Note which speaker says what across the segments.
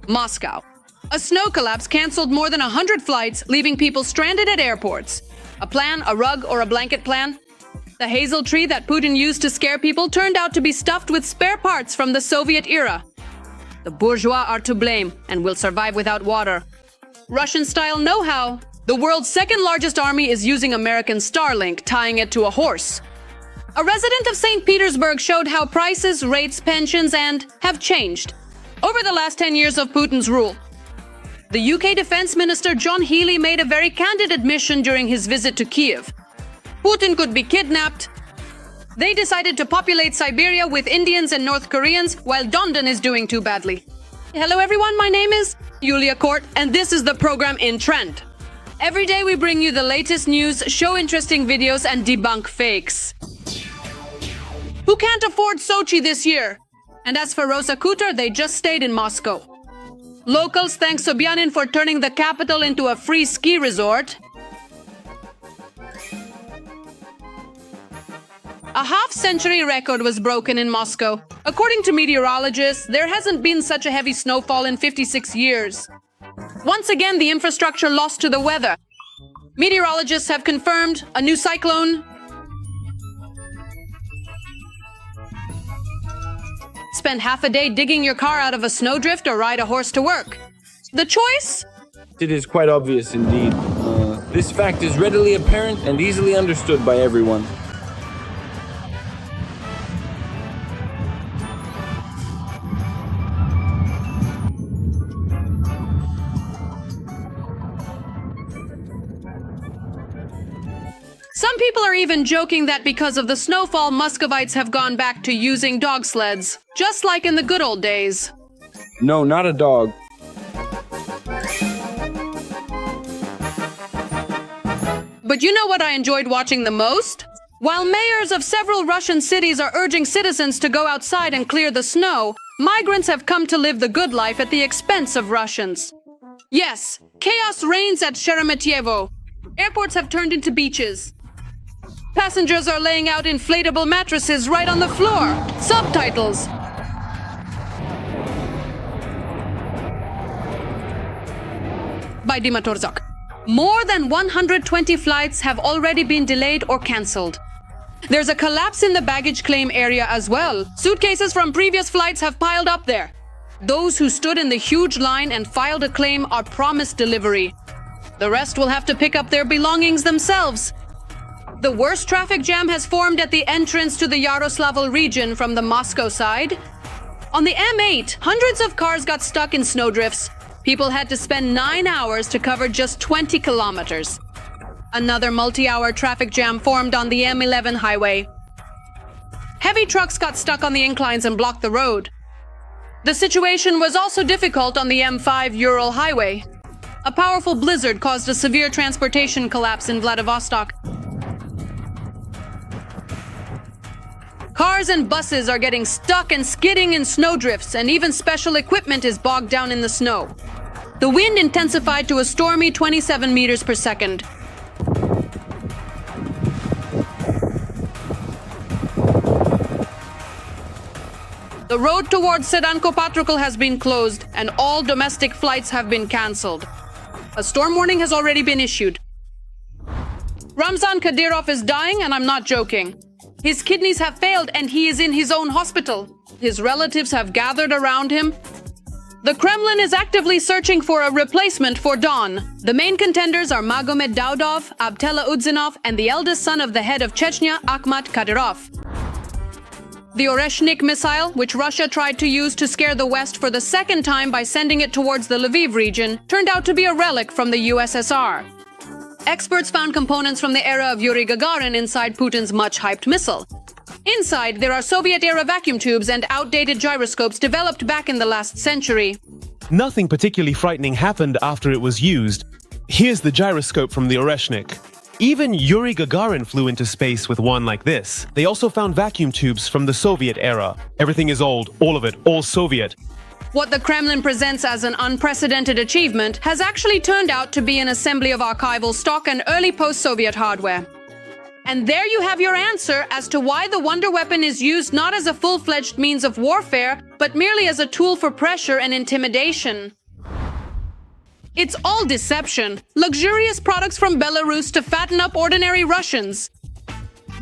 Speaker 1: Moscow. A snow collapse canceled more than 100 flights, leaving people stranded at airports. A plan, a rug, or a blanket plan? The hazel tree that Putin used to scare people turned out to be stuffed with spare parts from the Soviet era. The bourgeois are to blame and will survive without water. Russian-style know-how. The world's second largest army is using American Starlink, tying it to a horse. A resident of St. Petersburg showed how prices, rates, pensions, and have changed over the last 10 years of Putin's rule. The UK Defense Minister John Healey made a very candid admission during his visit to Kiev. Putin could be kidnapped. They decided to populate Siberia with Indians and North Koreans, while Donbas is doing too badly. Hello everyone, my name is Yulia Court, and this is the program In Trend. Every day we bring you the latest news, show interesting videos, and debunk fakes. Who can't afford Sochi this year? And as for Rosa Kuter, they just stayed in Moscow. Locals thank Sobyanin for turning the capital into a free ski resort. A half-century record was broken in Moscow. According to meteorologists, there hasn't been such a heavy snowfall in 56 years. Once again, the infrastructure lost to the weather. Meteorologists have confirmed a new cyclone. Spend half a day digging your car out of a snowdrift or ride a horse to work. The choice?
Speaker 2: It is quite obvious indeed. This fact is readily apparent and easily understood by everyone.
Speaker 1: Some people are even joking that because of the snowfall, Muscovites have gone back to using dog sleds, just like in the good old days.
Speaker 2: No, not a dog.
Speaker 1: But you know what I enjoyed watching the most? While mayors of several Russian cities are urging citizens to go outside and clear the snow, migrants have come to live the good life at the expense of Russians. Yes, chaos reigns at Sheremetyevo. Airports have turned into beaches. Passengers are laying out inflatable mattresses right on the floor. Subtitles. By Dima Torzak. More than 120 flights have already been delayed or cancelled. There's a collapse in the baggage claim area as well. Suitcases from previous flights have piled up there. Those who stood in the huge line and filed a claim are promised delivery. The rest will have to pick up their belongings themselves. The worst traffic jam has formed at the entrance to the Yaroslavl region from the Moscow side. On the M8, hundreds of cars got stuck in snowdrifts. People had to spend 9 hours to cover just 20 kilometers. Another multi-hour traffic jam formed on the M11 highway. Heavy trucks got stuck on the inclines and blocked the road. The situation was also difficult on the M5 Ural highway. A powerful blizzard caused a severe transportation collapse in Vladivostok. Cars and buses are getting stuck and skidding in snowdrifts, and even special equipment is bogged down in the snow. The wind intensified to a stormy 27 meters per second. The road towards Sedanko-Patrokl has been closed, and all domestic flights have been cancelled. A storm warning has already been issued. Ramzan Kadyrov is dying, and I'm not joking. His kidneys have failed, and he is in his own hospital. His relatives have gathered around him. The Kremlin is actively searching for a replacement for Don. The main contenders are Magomed Daudov, Abdella Udzinov, and the eldest son of the head of Chechnya, Akhmat Kadyrov. The Oreshnik missile, which Russia tried to use to scare the West for the second time by sending it towards the Lviv region, turned out to be a relic from the USSR. Experts found components from the era of Yuri Gagarin inside Putin's much-hyped missile. Inside, there are Soviet-era vacuum tubes and outdated gyroscopes developed back in the last century.
Speaker 3: Nothing particularly frightening happened after it was used. Here's the gyroscope from the Oreshnik. Even Yuri Gagarin flew into space with one like this. They also found vacuum tubes from the Soviet era. Everything is old, all of it, all Soviet.
Speaker 1: What the Kremlin presents as an unprecedented achievement has actually turned out to be an assembly of archival stock and early post-Soviet hardware. And there you have your answer as to why the wonder weapon is used not as a full-fledged means of warfare, but merely as a tool for pressure and intimidation. It's all deception. Luxurious products from Belarus to fatten up ordinary Russians.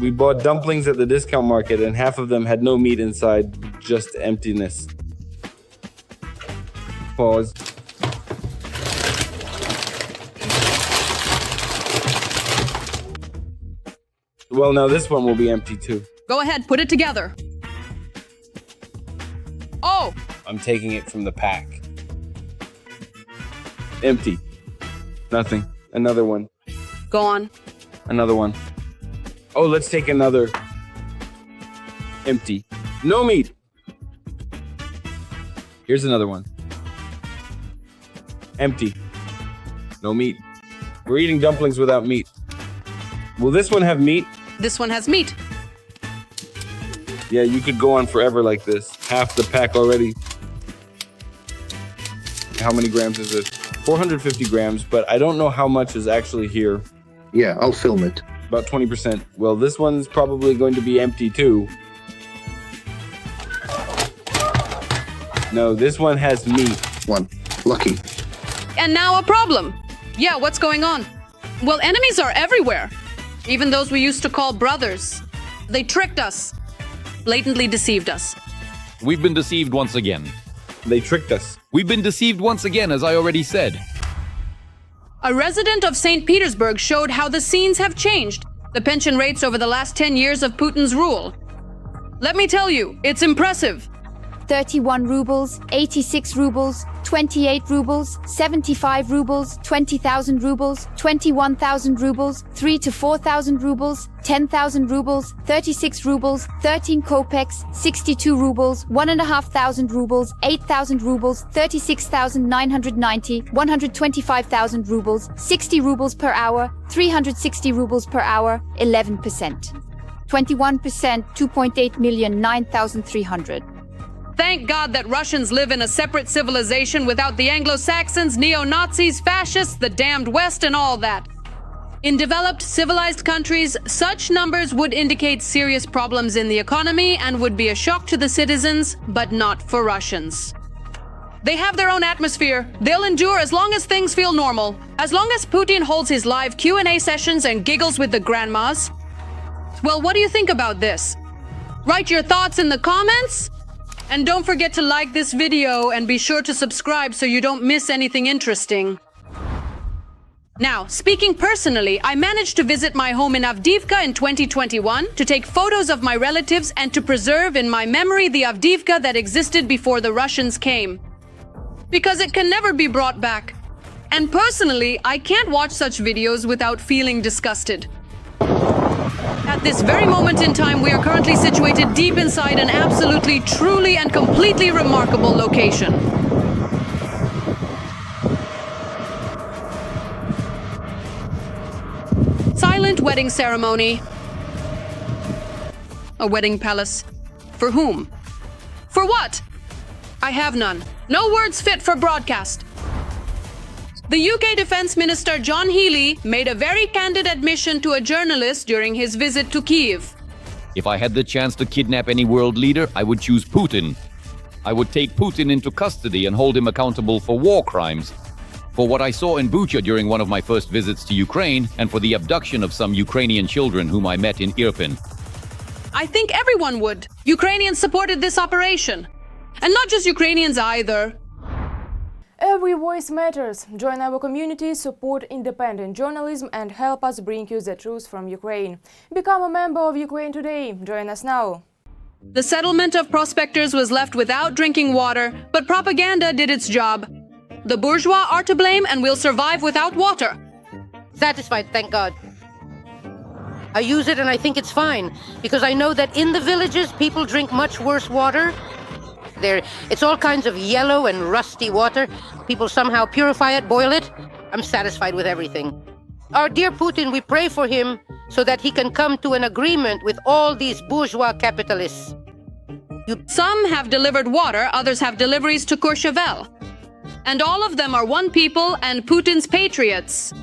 Speaker 2: We bought dumplings at the discount market and half of them had no meat inside, just emptiness. Pause. Well, now this one will be empty too.
Speaker 1: Go ahead, put it together. Oh!
Speaker 2: I'm taking it from the pack. Empty. Nothing. Another one.
Speaker 1: Go on.
Speaker 2: Another one. Oh, let's take another. Empty. No meat. Here's another one. Empty. No meat. We're eating dumplings without meat. Will this one have meat?
Speaker 1: This one has meat.
Speaker 2: Yeah, you could go on forever like this. Half the pack already. How many grams is it? 450 grams, but I don't know how much is actually here.
Speaker 4: Yeah, I'll film it.
Speaker 2: About 20%. Well, this one's probably going to be empty too. No, this one has meat.
Speaker 4: One. Lucky.
Speaker 1: And now a problem. Yeah, what's going on? Well, enemies are everywhere. Even those we used to call brothers. They tricked us. Blatantly deceived us.
Speaker 5: We've been deceived once again.
Speaker 2: They tricked us.
Speaker 5: We've been deceived once again, as I already said.
Speaker 1: A resident of St. Petersburg showed how the scenes have changed. The pension rates over the last 10 years of Putin's rule. Let me tell you, it's impressive.
Speaker 6: 31 rubles, 86 rubles, 28 rubles, 75 rubles, 20,000 rubles, 21,000 rubles, 3 to 4,000 rubles, 10,000 rubles, 36 rubles, 13 kopecks, 62 rubles, 1,500 rubles, 8,000 rubles, 36,990, 125,000 rubles, 60 rubles per hour, 360 rubles per hour, 11%. 21%, 2.8 million, 9,300.
Speaker 1: Thank God that Russians live in a separate civilization without the Anglo-Saxons, neo-Nazis, fascists, the damned West, and all that. In developed, civilized countries, such numbers would indicate serious problems in the economy and would be a shock to the citizens, but not for Russians. They have their own atmosphere. They'll endure as long as things feel normal. As long as Putin holds his live Q&A sessions and giggles with the grandmas. Well, what do you think about this? Write your thoughts in the comments. And don't forget to like this video and be sure to subscribe so you don't miss anything interesting. Now, speaking personally, I managed to visit my home in Avdiivka in 2021 to take photos of my relatives and to preserve in my memory the Avdiivka that existed before the Russians came. Because it can never be brought back. And personally, I can't watch such videos without feeling disgusted. At this very moment in time, we are currently situated deep inside an absolutely, truly, and completely remarkable location. Silent wedding ceremony. A wedding palace. For whom? For what? I have none. No words fit for broadcast. The UK Defence Minister John Healey made a very candid admission to a journalist during his visit to Kyiv.
Speaker 5: If I had the chance to kidnap any world leader, I would choose Putin. I would take Putin into custody and hold him accountable for war crimes. For what I saw in Bucha during one of my first visits to Ukraine, and for the abduction of some Ukrainian children whom I met in Irpin.
Speaker 1: I think everyone would. Ukrainians supported this operation. And not just Ukrainians either.
Speaker 7: Every voice matters. Join our community, support independent journalism and help us bring you the truth from Ukraine. Become a member of Ukraine today. Join us now.
Speaker 1: The settlement of prospectors was left without drinking water, but propaganda did its job. The bourgeois are to blame and will survive without water.
Speaker 8: Satisfied, thank God. I use it and I think it's fine, because I know that in the villages people drink much worse water. It's all kinds of yellow and rusty water. People somehow purify it, boil it. I'm satisfied with everything. Our dear Putin, we pray for him so that he can come to an agreement with all these bourgeois capitalists.
Speaker 1: Some have delivered water, others have deliveries to Courchevel. And all of them are one people and Putin's patriots.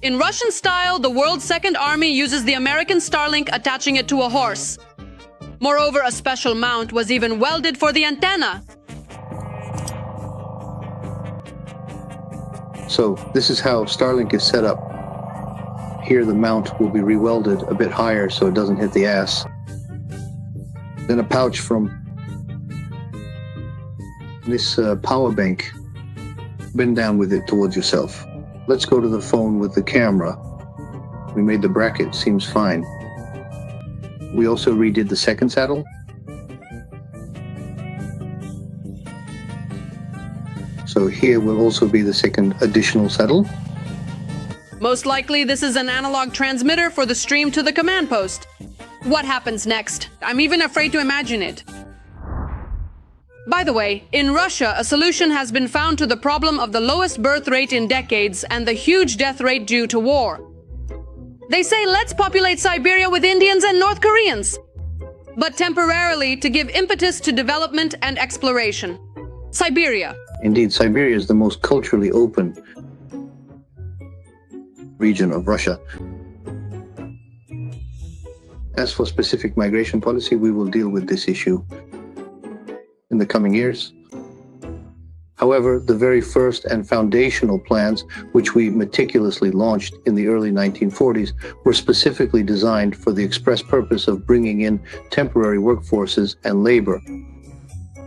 Speaker 1: In Russian style, the world's second army uses the American Starlink, attaching it to a horse. Moreover, a special mount was even welded for the antenna.
Speaker 4: So this is how Starlink is set up. Here the mount will be rewelded a bit higher so it doesn't hit the ass. Then a pouch from this power bank. Bend down with it towards yourself. Let's go to the phone with the camera. We made the bracket, seems fine. We also redid the second saddle. So here will also be the second additional saddle.
Speaker 1: Most likely, this is an analog transmitter for the stream to the command post. What happens next? I'm even afraid to imagine it. By the way, in Russia, a solution has been found to the problem of the lowest birth rate in decades and the huge death rate due to war. They say, let's populate Siberia with Indians and North Koreans, but temporarily to give impetus to development and exploration. Siberia.
Speaker 4: Indeed, Siberia is the most culturally open region of Russia. As for specific migration policy, we will deal with this issue in the coming years. However, the very first and foundational plans, which we meticulously launched in the early 1940s, were specifically designed for the express purpose of bringing in temporary workforces and labor.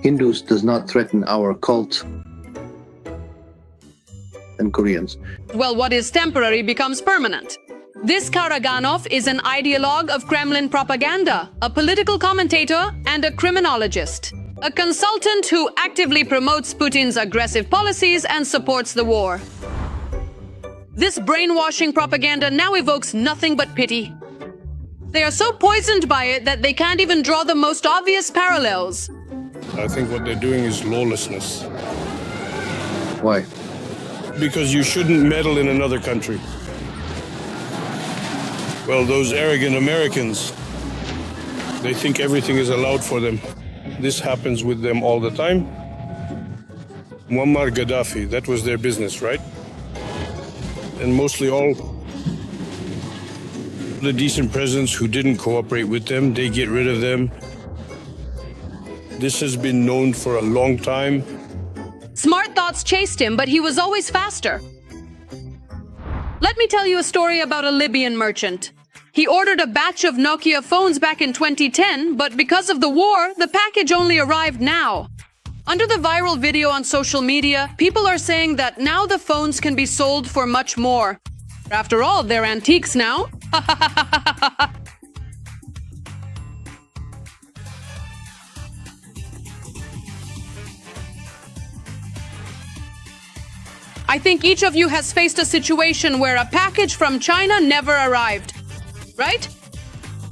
Speaker 4: Hindus does not threaten our cult and Koreans.
Speaker 1: Well, what is temporary becomes permanent. This Karaganov is an ideologue of Kremlin propaganda, a political commentator, and a criminologist. A consultant who actively promotes Putin's aggressive policies and supports the war. This brainwashing propaganda now evokes nothing but pity. They are so poisoned by it that they can't even draw the most obvious parallels.
Speaker 9: I think what they're doing is lawlessness.
Speaker 4: Why?
Speaker 9: Because you shouldn't meddle in another country. Well, those arrogant Americans, they think everything is allowed for them. This happens with them all the time. Muammar Gaddafi, that was their business, right? And mostly all the decent presidents who didn't cooperate with them, they get rid of them. This has been known for a long time.
Speaker 1: Smart thoughts chased him, but he was always faster. Let me tell you a story about a Libyan merchant. He ordered a batch of Nokia phones back in 2010, but because of the war, the package only arrived now. Under the viral video on social media, people are saying that now the phones can be sold for much more. After all, they're antiques now. I think each of you has faced a situation where a package from China never arrived. Right?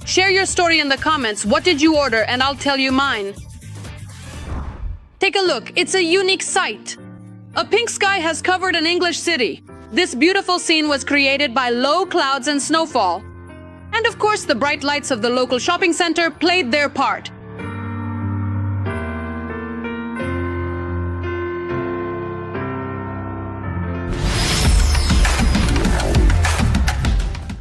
Speaker 1: Share your story in the comments. What did you order? And I'll tell you mine. Take a look. It's a unique sight. A pink sky has covered an English city. This beautiful scene was created by low clouds and snowfall. And of course, the bright lights of the local shopping center played their part.